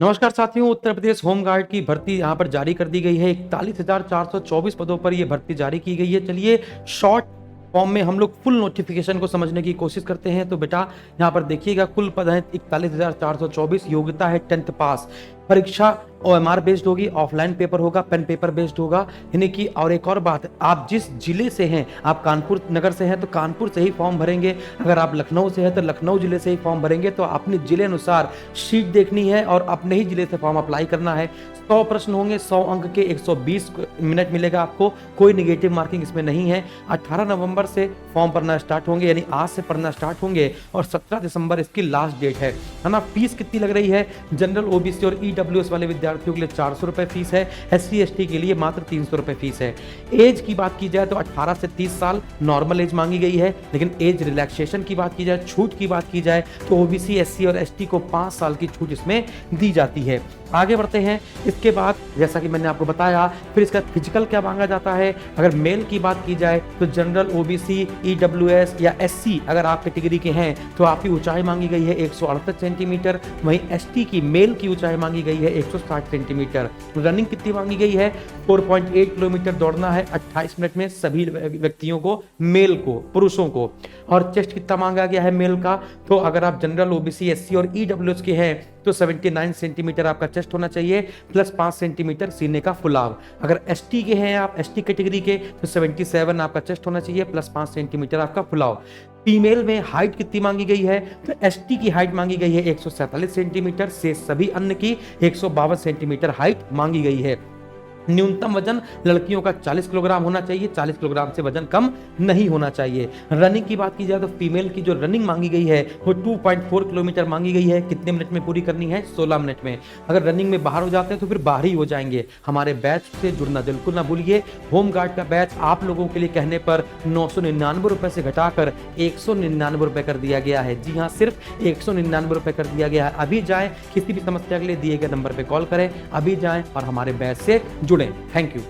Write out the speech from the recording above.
नमस्कार साथियों, Uttar Pradesh home guard की भर्ती यहाँ पर जारी कर दी गई है। 41,424 पदों पर ये भर्ती जारी की गई है। चलिए शॉर्ट फॉर्म में हम लोग फुल नोटिफिकेशन को समझने की कोशिश करते हैं। तो बेटा यहाँ पर देखिएगा, कुल पद हैं 41,424। योग्यता है 10th पास। परीक्षा OMR बेस्ड होगी, ऑफलाइन पेपर होगा, पेन पेपर बेस्ड होगा। यानी कि और एक और बात, आप जिस जिले से हैं, आप कानपुर नगर से हैं तो कानपुर से ही फॉर्म भरेंगे। अगर आप लखनऊ से हैं तो लखनऊ जिले से ही फॉर्म भरेंगे। तो अपने जिले अनुसार शीट देखनी है और अपने ही जिले से फॉर्म अप्लाई करना है। 100 प्रश्न होंगे, 100 अंक के, 120 मिनट मिलेगा आपको। कोई निगेटिव मार्किंग इसमें नहीं है। 18 नवंबर से फॉर्म भरना स्टार्ट होंगे, यानी आज से पढ़ना स्टार्ट होंगे और 17 दिसंबर इसकी लास्ट डेट है ना। फीस कितनी लग रही है? जनरल, OBC और EWS वाले विद्यार्थियों के लिए 400 रुपए फीस है। SC ST के लिए मात्र 300 रुपए फीस है। एज की बात की जाए तो 18 से 30 साल नॉर्मल एज मांगी गई है, लेकिन एज रिलैक्सेशन की बात की जाए, छूट की बात की जाए तो OBC, SC और ST को 5 साल की छूट इसमें दी जाती है। आगे बढ़ते हैं। इसके बाद जैसा कि मैंने आपको बताया, फिर इसका फिजिकल क्या मांगा जाता है। अगर मेल की बात की जाए तो जनरल, OBC, EWS या SC अगर आप कैटेगरी के हैं तो आपकी ऊंचाई मांगी गई है 168 सेंटीमीटर। वहीं ST की मेल की ऊंचाई मांगी गई है 160 सेंटीमीटर। रनिंग कितनी मांगी गई है? 4.8 किलोमीटर दौड़ना है 28 मिनट में सभी व्यक्तियों को, मेल को, पुरुषों को। और चेस्ट कितना मांगा गया है मेल का? तो अगर आप जनरल, OBC, SC और EWS के हैं तो 79 सेंटीमीटर आपका चेस्ट होना चाहिए, प्लस 5 सेंटीमीटर सीने का फुलाव। अगर ST के हैं आप, ST कैटेगरी के, तो 77 आपका चेस्ट होना चाहिए, प्लस 5 सेंटीमीटर आपका फुलाव। फीमेल में हाइट कितनी मांगी गई है? तो ST की हाइट मांगी गई है 147 सेंटीमीटर, से सभी अन्य की 152 सेंटीमीटर हाइट मांगी गई है। न्यूनतम वजन लड़कियों का 40 किलोग्राम होना चाहिए, 40 किलोग्राम से वजन कम नहीं होना चाहिए। रनिंग की बात की जाए तो फीमेल की जो रनिंग मांगी गई है वो 2.4 किलोमीटर मांगी गई है। कितने मिनट में पूरी करनी है? 16 मिनट में। अगर रनिंग में बाहर हो जाते हैं तो फिर बाहर ही हो जाएंगे। हमारे बैच से जुड़ना बिल्कुल ना भूलिए। होम गार्ड का बैच आप लोगों के लिए कहने पर 999 रुपए से घटाकर 199 रुपए कर दिया गया है। जी हाँ, सिर्फ 199 रुपए कर दिया गया है। अभी जाएं, किसी भी समस्या के लिए दिए गए नंबर पर कॉल करें, अभी जाएं और हमारे बैच से जुड़ें। Thank you.